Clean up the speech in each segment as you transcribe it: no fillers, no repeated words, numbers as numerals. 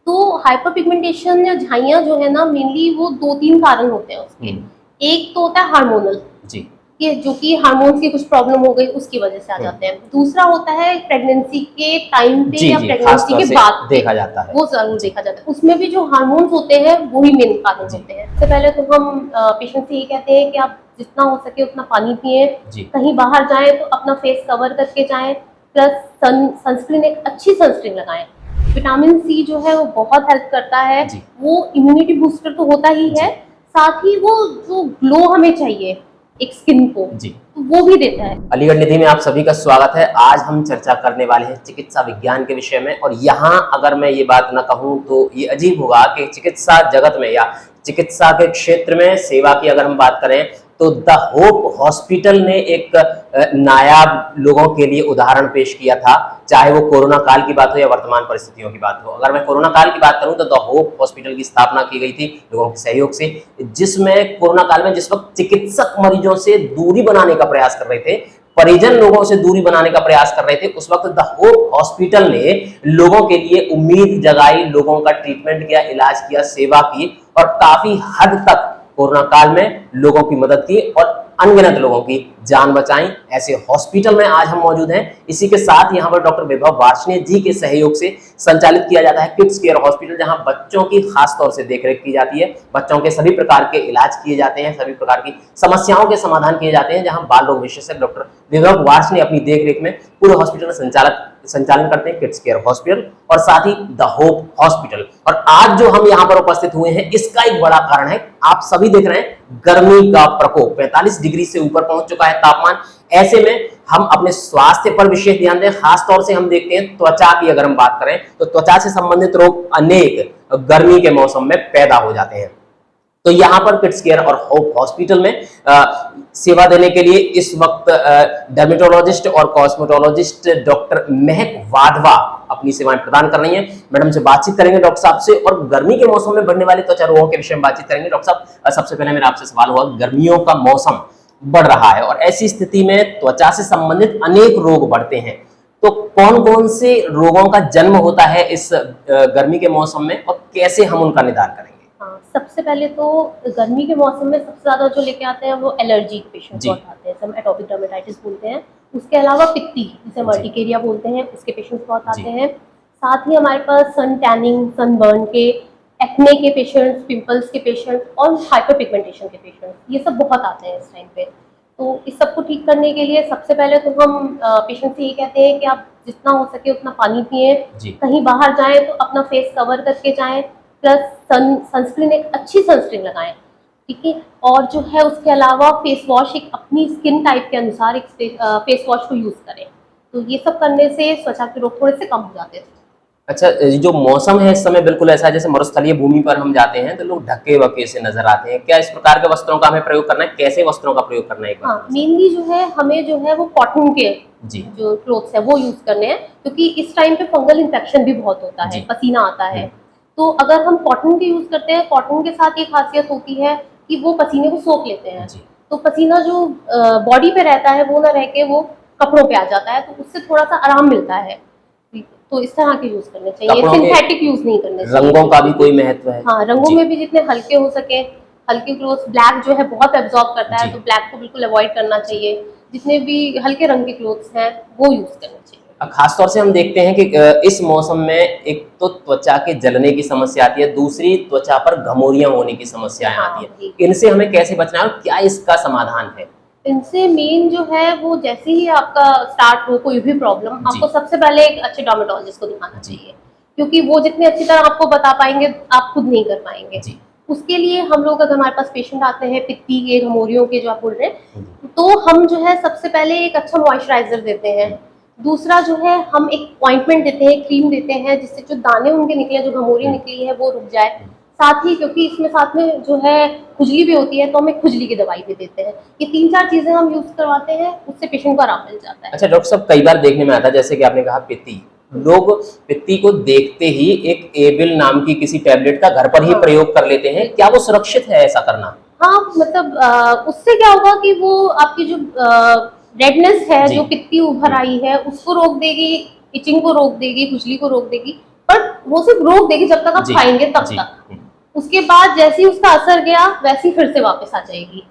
तो hyper pigmentation या झाइयाँ जो है ना, मेनली वो 2-3 कारण होते हैं उसके। एक तो होता है हार्मोनल, जी। कि जो कि हार्मोन्स की कुछ प्रॉब्लम हो गई उसकी वजह से आ जाते हैं। दूसरा होता है प्रेगनेंसी के टाइम पे जी, या जी, खास प्रेगनेंसी तौर के से बाद पे, देखा जाता है। वो ज़रूर जी। देखा जाता है। उसमें भी जो हार्मोन्स होते हैं वही मेन कारण जी। होते हैं। सबसे पहले तो हम पेशेंट से ये कहते हैं कि आप जितना हो सके उतना पानी पिएँ, जी। कहीं बाहर जाएँ तो अपना फेस कवर करके जाएँ, प्लस सनस्क्रीन, एक अच्छी सनस्क्रीन लगाएँ। विटामिन सी जो है वो बहुत हेल्प करता है, जी। वो इम्यूनिटी बूस्टर तो होता ही है, जी। साथ ही वो जो ग्लो हमें चाहिए एक स्किन को, जी। तो वो भी देता है। अलीगढ़ निधि में आप सभी का स्वागत है। आज हम चर्चा करने वाले हैं चिकित्सा विज्ञान के विषय में, और यहाँ अगर मैं ये बात न कहूँ तो ये अजीब होगा कि चिकित्सा जगत में या चिकित्सा के क्षेत्र में सेवा की अगर हम बात करें तो द होप हॉस्पिटल ने एक नायाब लोगों के लिए उदाहरण पेश किया था, चाहे वो कोरोना काल की बात हो या वर्तमान परिस्थितियों की बात हो। अगर मैं कोरोना काल की बात करूं तो द होप हॉस्पिटल की स्थापना की गई थी लोगों के सहयोग से, जिसमें कोरोना काल में जिस वक्त चिकित्सक मरीजों से दूरी बनाने का प्रयास कर रहे थे, परिजन लोगों से दूरी बनाने का प्रयास कर रहे थे, उस वक्त द होप हॉस्पिटल ने लोगों के लिए उम्मीद जगाई, लोगों का ट्रीटमेंट किया, इलाज किया, सेवा की, और काफी हद तक कोरोना काल में लोगों की मदद की और अनगिनत लोगों की जान बचाई। ऐसे हॉस्पिटल में आज हम मौजूद हैं। इसी के साथ यहाँ पर डॉक्टर विभव वार्ष्णेय जी के सहयोग से संचालित किया जाता है किड्स केयर हॉस्पिटल, जहाँ बच्चों की खास तौर से देखरेख की जाती है, बच्चों के सभी प्रकार के इलाज किए जाते हैं, सभी प्रकार की समस्याओं के समाधान किए जाते हैं, जहाँ बाल रोग विशेषज्ञ डॉक्टर विभव वार्ष्णेय अपनी देखरेख में पूरे हॉस्पिटल में संचालन करते हैं, किड्स केयर हॉस्पिटल और साथ ही द होप हॉस्पिटल। और आज जो हम यहाँ पर उपस्थित हुए हैं, इसका एक बड़ा कारण है, आप सभी देख रहे हैं गर्मी का प्रकोप 45 डिग्री से ऊपर पहुंच चुका है तापमान। ऐसे में हम अपने स्वास्थ्य पर विशेष ध्यान दें। खास तौर से हम देखते हैं त्वचा की अगर हम बात करें तो त्वचा से संबंधित रोग अनेक गर्मी के मौसम में पैदा हो जाते हैं। तो यहाँ पर किड्स केयर और होप हॉस्पिटल में सेवा देने के लिए इस वक्त डर्मेटोलॉजिस्ट और कॉस्मेटोलॉजिस्ट डॉक्टर महक वाधवा अपनी सेवाएं प्रदान कर रही हैं। मैडम से बातचीत करेंगे डॉक्टर साहब से, और गर्मी के मौसम में बढ़ने वाले त्वचा रोगों के विषय में बातचीत करेंगे। डॉक्टर साहब, सबसे पहले मेरा आपसे सवाल हुआ, गर्मियों का मौसम बढ़ रहा है और ऐसी स्थिति में त्वचा से संबंधित अनेक रोग बढ़ते हैं, तो कौन कौन से रोगों का जन्म होता है इस गर्मी के मौसम में और कैसे हम उनका निदान करेंगे? हाँ, सबसे पहले तो गर्मी के मौसम में सबसे ज़्यादा जो लेके आते हैं वो एलर्जी पेशेंट्स बहुत आते हैं, हम एटोपिक डर्मेटाइटिस बोलते हैं। उसके अलावा पित्ती, जिसे मर्टिकेरिया बोलते हैं, उसके पेशेंट्स बहुत आते हैं। साथ ही हमारे पास सन टैनिंग, सनबर्न के, एक्ने के पेशेंट्स, पिंपल्स के पेशेंट्स और हाइपर पिगमेंटेशन के पेशेंट्स, ये सब बहुत आते हैं इस टाइम पे। तो इस सबको ठीक करने के लिए सबसे पहले तो हम पेशेंट से ये कहते हैं कि आप जितना हो सके उतना पानी पिएँ, कहीं बाहर जाएँ तो अपना फेस कवर करके जाएँ, प्लस सनस्क्रीन, एक अच्छी सनस्क्रीन लगाएं, ठीक है। और जो है उसके अलावा फेस वॉश एक अपनी स्किन टाइप के अनुसार एक फेस वॉश को यूज़ करें। तो ये सब करने से त्वचा के रोग थोड़े से कम हो जाते हैं। अच्छा, जो मौसम है इस समय बिल्कुल ऐसा है जैसे मरुस्थलीय भूमि पर हम जाते हैं तो लोग ढके वके से नजर आते हैं। क्या इस प्रकार के वस्त्रों का हमें प्रयोग करना है? कैसे वस्त्रों का प्रयोग करना है? हाँ, मेनली जो है हमें जो है वो कॉटन के जो क्लोथ्स है वो यूज़ करने हैं, क्योंकि इस टाइम पे फंगल इन्फेक्शन भी बहुत होता है, पसीना आता है। तो अगर हम कॉटन के यूज़ करते हैं, कॉटन के साथ ये खासियत होती है कि वो पसीने को सोख लेते हैं, तो पसीना जो बॉडी पे रहता है वो ना रह के वो कपड़ों पे आ जाता है, तो उससे थोड़ा सा आराम मिलता है। तो इस तरह के यूज करने चाहिए, सिंथेटिक यूज नहीं करने चाहिए। रंगों का भी कोई महत्व है? हाँ, रंगों में भी जितने हल्के हो सके, हल्के क्लोथ्स, ब्लैक जो है बहुत एब्जॉर्ब करता है, तो ब्लैक को बिल्कुल अवॉइड करना चाहिए। जितने भी हल्के रंग के क्लोथ्स हैं वो यूज करने चाहिए। खास तौर से हम देखते हैं कि इस मौसम में एक तो त्वचा के जलने की समस्या आती है, दूसरी त्वचा पर घमोरियां होने की समस्याएं आती है। इनसे हमें कैसे बचना है और क्या इसका समाधान है? इनसे मेन जो है वो जैसे ही आपका स्टार्ट हो कोई भी प्रॉब्लम, आपको सबसे पहले एक अच्छे डर्मेटोलॉजिस्ट को दिखाना चाहिए, क्योंकि वो जितनी अच्छी तरह आपको बता पाएंगे आप खुद नहीं कर पाएंगे। उसके लिए हम लोग, अगर हमारे पास पेशेंट आते हैं पित्ती के, घमोरियों के जो आप बोल रहे हैं, तो हम जो है सबसे पहले एक अच्छा मॉइस्चराइजर देते हैं। दूसरा जो है हम एक ऑइंटमेंट देते हैं, क्रीम देते हैं, जिससे जो दाने उनके निकले, जो घमोरी निकली है वो रुक जाए। साथ ही क्योंकि इसमें साथ में जो है खुजली भी होती है, तो हम एक खुजली की दवाई भी देते हैं। ये 3-4 चीजें हम यूज करवाते हैं, उससे पेशेंट को आराम मिल जाता है। अच्छा डॉक्टर साहब, कई बार देखने में आता है जैसे कि आपने कहा पित्ती, लोग पित्ती को देखते ही एक एबिल नाम की किसी टैबलेट का घर पर ही प्रयोग कर लेते हैं। क्या वो सुरक्षित है ऐसा करना? हाँ, मतलब उससे क्या होगा कि वो आपकी जो रेडनेस है, जो पित्ती उभर आई है, उसको रोक देगी, इचिंग को रोक देगी, खुजली को रोक देगी, पर वो सिर्फ रोक देगी जब तक आप जी, खाएंगे तब जी, तक। उसके बाद जैसे ही उसका असर गया वैसे ही फिर से वापस आ जाएगी।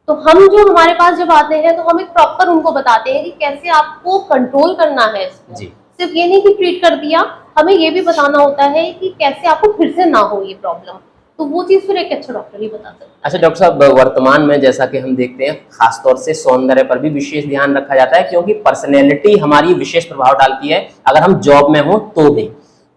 तो हम जो हमारे पास जब आते हैं तो हम एक प्रॉपर उनको बताते हैं कि कैसे आपको कंट्रोल करना है इसको। जी। सिर्फ ये नहीं कि ट्रीट कर दिया, हमें ये भी बताना होता है कि कैसे आपको फिर से ना हो ये प्रॉब्लम। तो वो चीज़ फिर एक अच्छा डॉक्टर ही बता सकता है। अच्छा डॉक्टर साहब, वर्तमान में जैसा कि हम देखते हैं खासतौर से सौंदर्य पर भी विशेष ध्यान रखा जाता है, क्योंकि पर्सनैलिटी हमारी विशेष प्रभाव डालती है अगर हम जॉब में हों तो भी।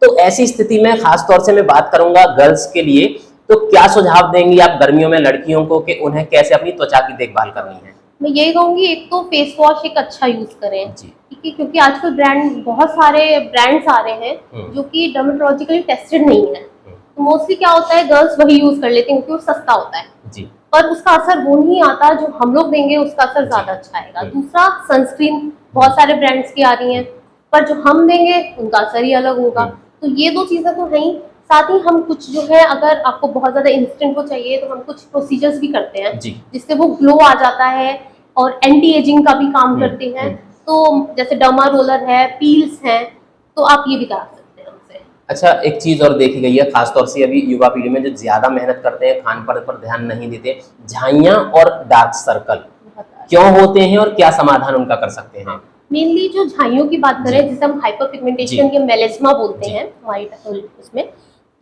तो ऐसी स्थिति में खासतौर से मैं बात करूंगा गर्ल्स के लिए, तो क्या सुझाव देंगी आप गर्मियों में लड़कियों को कि उन्हें कैसे अपनी त्वचा की देखभाल करनी है? मैं यही कहूँगी, एक तो फेस वॉश एक अच्छा यूज करें, जी। ठीक है, क्योंकि आजकल बहुत सारे ब्रांड्स आ रहे हैं जो कि डर्मेटोलॉजिकली टेस्टेड नहीं है। तो मोस्टली क्या होता है, गर्ल्स वही यूज कर लेती हैं क्योंकि वो सस्ता होता है, जी। पर उसका असर वो नहीं आता जो हम लोग देंगे, उसका असर ज्यादा अच्छा आएगा। दूसरा, सनस्क्रीन बहुत सारे ब्रांड्स की आ रही हैं, पर जो हम देंगे उनका असर ही अलग होगा। तो ये दो चीजें तो हैं ही। साथ ही हम कुछ जो है, अगर आपको बहुत ज्यादा इंस्टेंट वो चाहिए तो हम कुछ प्रोसीजर्स भी करते हैं जी। जिससे वो ग्लो आ जाता है और एंटी एजिंग का भी काम करते हैं। तो जैसे डर्मा रोलर है, पील्स हैं, तो आप ये भी करा सकते हैं हमसे। अच्छा, एक चीज और देखी गई है खासतौर से अभी युवा पीढ़ी में, जो ज्यादा मेहनत करते हैं, खान पान पर ध्यान नहीं देते, झाइयां और डार्क सर्कल क्यों होते हैं और क्या समाधान उनका कर सकते हैं? मेनली जो झाइयों की बात करें, जिसे हम हाइपर पिगमेंटेशन जी। या मेलेस्मा बोलते जी। हैं हमारी उसमें,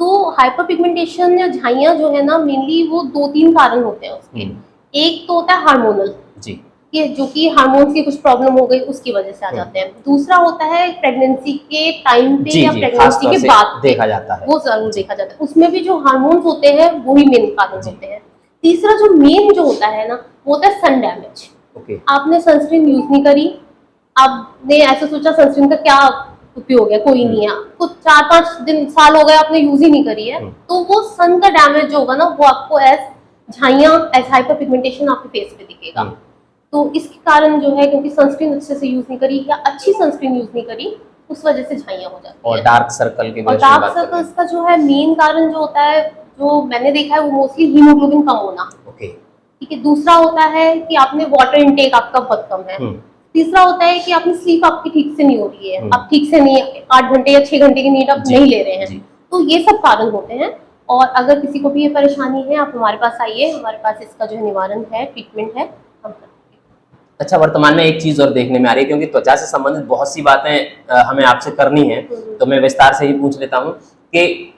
तो हाइपर पिगमेंटेशन या झाइयां जो है ना, मेनली वो 2-3 कारण होते हैं उसके। एक तो होता है हार्मोनल, जी। कि जो कि हार्मोन्स की कुछ प्रॉब्लम हो गई उसकी वजह से आ जाते हैं। दूसरा होता है प्रेगनेंसी के टाइम पे जी, या जी, प्रेगनेंसी खासतौर के से बाद पे, देखा जाता है। वो जरूर देखा जाता है। उसमें भी जो हार्मोन्स होते हैं वही मेन कारण होते हैं। तीसरा जो मेन जो होता है ना, वो होता है सन डैमेज। ओके। आपने सनस्क्रीन यूज नहीं करी, आपने ऐसे सोचा सनस्क्रीन का क्या उपयोग है, कोई नहीं है, आपको 4-5 दिन साल हो गए आपने यूज ही नहीं करी है, तो वो सन का डैमेज जो होगा ना, वो आपको एज झाइयां, एज हाइपर पिगमेंटेशन आपके फेस पे दिखेगा। तो इसके कारण जो है, क्योंकि सनस्क्रीन अच्छे से यूज नहीं करी या अच्छी सनस्क्रीन यूज नहीं करी, उस वजह से झाइयां हो जाती है। और डार्क सर्कल के और बारे में डार्क बात करते सर्कल्स हैं। का जो है मेन कारण जो होता है, जो मैंने देखा है, वो मोस्टली हीमोग्लोबिन कम होना। ओके। ठीक है। दूसरा होता है कि आपने वाटर इनटेक आपका बहुत कम है। तीसरा होता है कि आपकी स्लीप आपकी ठीक से नहीं हो रही है, आप ठीक से नहीं 8 घंटे या 6 घंटे की नींद आप नहीं ले रहे हैं। तो ये सब कारण होते हैं। और अगर किसी को भी ये परेशानी है, आप हमारे पास आइए, हमारे पास इसका जो है निवारण है, ट्रीटमेंट है, हम करते हैं। अच्छा, वर्तमान में एक चीज और देखने में आ रही है, क्योंकि त्वचा से संबंधित बहुत सी बातें हमें आपसे करनी है, तो मैं विस्तार से ही पूछ लेता हूँ कि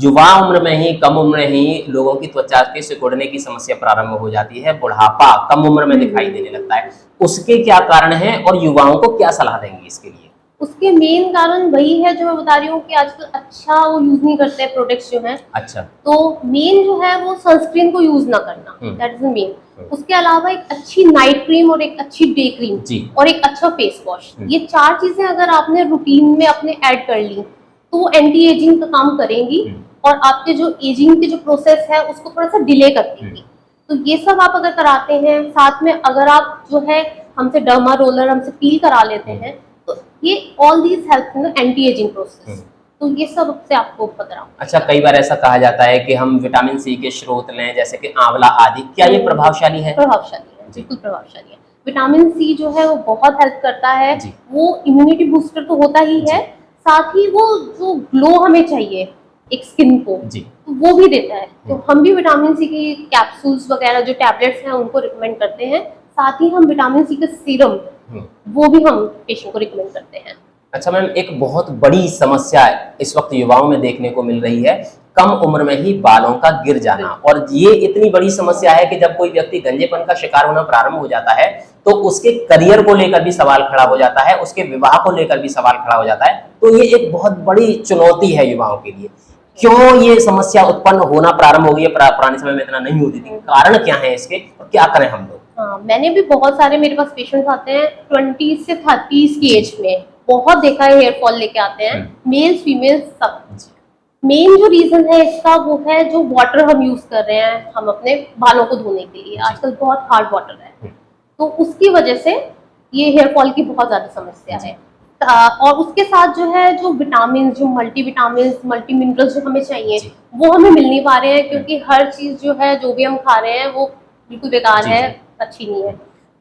युवा उम्र में ही, कम उम्र में ही लोगों की त्वचा के सिकुड़ने की समस्या प्रारंभ हो जाती है, बुढ़ापा कम उम्र में दिखाई देने लगता है, उसके क्या कारण हैं और युवाओं को क्या सलाह देंगे इसके लिए? उसके मेन कारण वही है जो मैं बता रही हूँ कि आजकल अच्छा वो यूज नहीं करते हैं प्रोडक्ट्स जो हैं। अच्छा। तो मेन जो है वो सनस्क्रीन को यूज ना करना, दैट इज द मेन। उसके अलावा एक अच्छी नाइट क्रीम और एक अच्छी डे क्रीम और एक अच्छा फेस वॉश, ये 4 चीजें अगर आपने रूटीन में अपने ऐड कर ली तो वो एंटी एजिंग का काम करेंगी और आपके जो एजिंग के जो प्रोसेस है उसको थोड़ा सा डिले कर देंगी। तो ये सब आप अगर कराते हैं, साथ में अगर आप जो है हमसे डर्मा रोलर, हमसे पील करा लेते हैं, तो ये all these help in the anti ageing process. तो ये सब से आपको पता रहा। अच्छा, कई बार ऐसा कहा जाता है कि हम विटामिन सी के स्रोत लें, जैसे कि आंवला आदि, क्या ये प्रभावशाली है? प्रभावशाली है, बिल्कुल प्रभावशाली है। विटामिन सी जो है वो बहुत हेल्प करता है, वो इम्यूनिटी बूस्टर तो होता ही है, साथ ही वो जो ग्लो हमें चाहिए एक स्किन को, तो वो भी देता है। तो हम भी विटामिन सी की कैप्सूल्स वगैरह जो टैबलेट्स हैं उनको रिकमेंड करते हैं, साथ ही हम विटामिन सी का सीरम वो भी हम पेशेंट को रिकमेंड करते हैं। अच्छा मैम, एक बहुत बड़ी समस्या इस वक्त युवाओं में देखने को मिल रही है, कम उम्र में ही बालों का गिर जाना, और ये इतनी बड़ी समस्या है कि जब कोई व्यक्ति गंजेपन का शिकार होना प्रारंभ हो जाता है तो उसके करियर को लेकर भी सवाल खड़ा हो जाता है, उसके विवाह को लेकर भी सवाल खड़ा हो जाता है। तो ये एक बहुत बड़ी चुनौती है युवाओं के लिए। क्यों ये समस्या उत्पन्न होना प्रारंभ हो गई है? पुराने समय में इतना नहीं होती थी, कारण क्या है इसके और क्या करें हम लोग? हाँ, मैंने भी बहुत सारे, मेरे पास पेशेंट्स आते हैं 20 से 30 की एज में, बहुत देखा है हेयर फॉल लेके आते हैं, मेल्स फीमेल्स सब। मेन जो रीजन है इसका वो है जो वाटर हम यूज कर रहे हैं हम अपने बालों को धोने के लिए, आजकल बहुत हार्ड वाटर है, तो उसकी वजह से ये हेयर फॉल की बहुत ज्यादा समस्या है। और उसके साथ जो है जो विटामिन, जो मल्टीविटामिन, मल्टी मिनरल्स जो हमें चाहिए वो हमें मिल नहीं पा रहे हैं, क्योंकि हर चीज जो है जो भी हम खा रहे हैं वो बिल्कुल बेकार है, अच्छी नहीं है।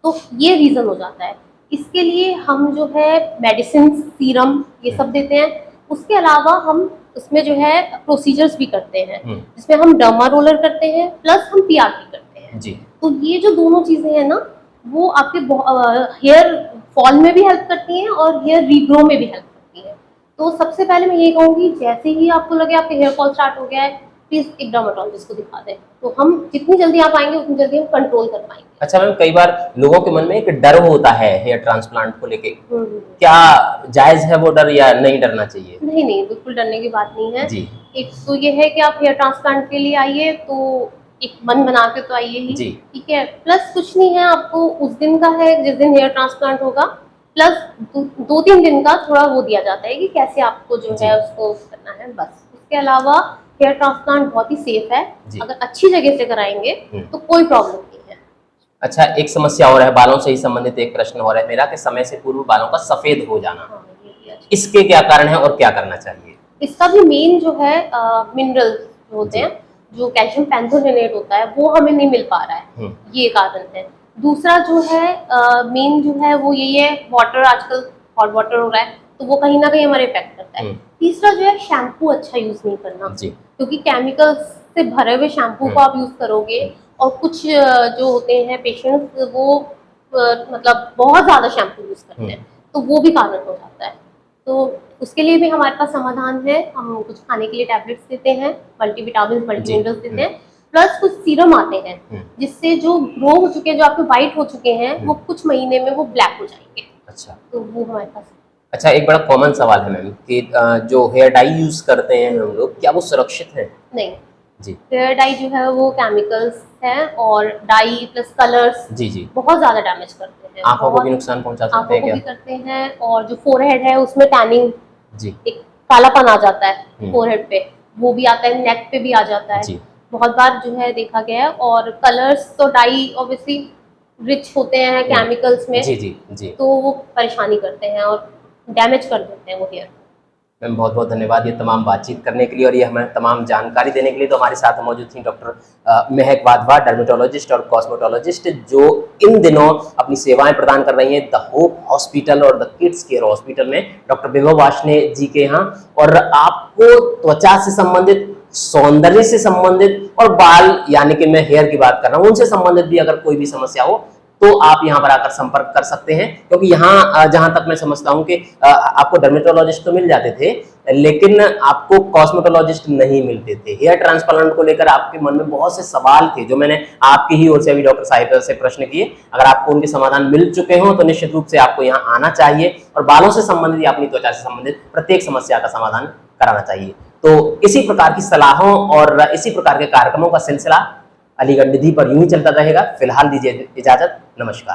तो ये रीजन हो जाता है। इसके लिए हम जो है मेडिसिन, सीरम ये सब देते हैं। उसके अलावा हम उसमें जो है प्रोसीजर्स भी करते हैं, हम्म। जिसमें हम डर्मा रोलर करते हैं प्लस हम पीआरपी करते हैं। जी तो ये जो दोनों चीजें हैं ना, वो आपके हेयर फॉल में भी हेल्प करती हैं और हेयर रीग्रो में भी हेल्प करती हैं। तो सबसे पहले मैं ये कहूँगी, जैसे ही आपको लगे आपके हेयर फॉल स्टार्ट हो गया है, प्लीज एक डर्मेटोलॉजिस्ट को दिखा दें। तो हम जितनी जल्दी आप आएंगे उतनी जल्दी हम कंट्रोल कर पाएंगे। अच्छा मैम, कई बार लोगों के मन में एक डर होता है हेयर ट्रांसप्लांट को लेके, हम्म। क्या जायज है वो डर या नहीं डरना चाहिए? नहीं नहीं, बिल्कुल डरने की बात नहीं है। जी एक तो ये है कि आप हेयर ट्रांसप्लांट के लिए आइए तो एक मन बना के तो आइए ही, जी ठीक है। प्लस कुछ नहीं है, आपको उस दिन का है जिस दिन हेयर ट्रांसप्लांट होगा, प्लस 2-3 दिन का थोड़ा वो दिया जाता है कि कैसे आपको जो जी। है उसको करना है, बस। उसके अलावा हेयर ट्रांसप्लांट बहुत ही सेफ है, जी। अगर अच्छी जगह से कराएंगे तो कोई प्रॉब्लम नहीं है। अच्छा, एक समस्या और है, बालों से ही संबंधित एक प्रश्न और है मेरा कि समय से पूर्व बालों का सफेद हो जाना, हाँ, ये भी अच्छा। इसके क्या कारण है और क्या करना चाहिए? इसका भी मेन जो है मिनरल्स होते जी। हैं, जो कैल्शियम पैंथोनेट होता है वो हमें नहीं मिल पा रहा है, ये कारण है। दूसरा जो है मेन जो है वो यही है, वाटर आजकल हॉट वाटर हो रहा है तो वो कहीं ना कहीं हमारे इफेक्ट करता है। तीसरा जो है शैम्पू अच्छा यूज नहीं करना, जी। क्योंकि केमिकल्स से भरे हुए शैम्पू को आप यूज करोगे, और कुछ जो होते हैं पेशेंट्स वो मतलब बहुत ज्यादा शैम्पू यूज करते हैं, तो वो भी कारण हो जाता है। तो उसके लिए भी हमारे पास समाधान है, हम कुछ खाने के लिए टैबलेट्स देते हैं, मल्टीविटामिन मल्टीमिनरल्स देते हैं, प्लस कुछ सीरम आते हैं जिससे जो ग्रो हो चुके हैं, जो आपके वाइट हो चुके हैं, वो कुछ महीने में वो ब्लैक हो जाएंगे। अच्छा, तो वो हमारे पास। अच्छा एक बड़ा कॉमन सवाल है मैम कि जो हेयर डाई यूज करते हैं हम लोग, क्या वो सुरक्षित है? नहीं, जी हेयर डाई जो है वो केमिकल्स है, और डाई प्लस कलर्स जी जी। बहुत ज्यादा डैमेज करते हैं, आंखों को भी नुकसान पहुंचा सकते आंखों हैं को क्या? भी करते हैं, और जो फोरहेड है उसमें टैनिंग, जी एक कालापन आ जाता है फोरहेड पे, वो भी आता है, नेक पे भी आ जाता है, जी। बहुत बार जो है देखा गया है। और कलर्स तो डाई ऑब्वियसली रिच होते हैं केमिकल्स में, जी जी जी। तो वो परेशानी करते हैं और डैमेज कर देते हैं वो हेयर। मैम बहुत बहुत धन्यवाद ये तमाम बातचीत करने के लिए और ये हमें तमाम जानकारी देने के लिए। तो हमारे साथ मौजूद थी डॉक्टर महक वाधवा, डर्मेटोलॉजिस्ट और कॉस्मेटोलॉजिस्ट, जो इन दिनों अपनी सेवाएं प्रदान कर रही हैं द होप हॉस्पिटल और द किड्स केयर हॉस्पिटल में, डॉक्टर विभव वार्ष्णेय जी के यहाँ। और आपको त्वचा से संबंधित, सौंदर्य से संबंधित और बाल यानी कि मैं हेयर की बात कर रहा हूँ, उनसे संबंधित भी अगर कोई भी समस्या हो तो आप यहाँ पर आकर संपर्क कर सकते हैं। क्योंकि यहाँ जहां तक मैं समझता हूँ कि आपको डर्मेटोलॉजिस्ट तो मिल जाते थे, लेकिन आपको कॉस्मेटोलॉजिस्ट नहीं मिलते थे। हेयर ट्रांसप्लांट को लेकर आपके मन में बहुत से सवाल थे, जो मैंने आपकी ही ओर से अभी डॉक्टर साहिबा से प्रश्न किए। अगर आपको उनके समाधान मिल चुके हों तो निश्चित रूप से आपको यहाँ आना चाहिए और बालों से संबंधित या अपनी त्वचा से संबंधित प्रत्येक समस्या का समाधान कराना चाहिए। तो इसी प्रकार की सलाहों और इसी प्रकार के कार्यक्रमों का सिलसिला अलीगढ़ निधि पर यूं ही चलता रहेगा। फिलहाल दीजिए इजाजत, नमस्कार।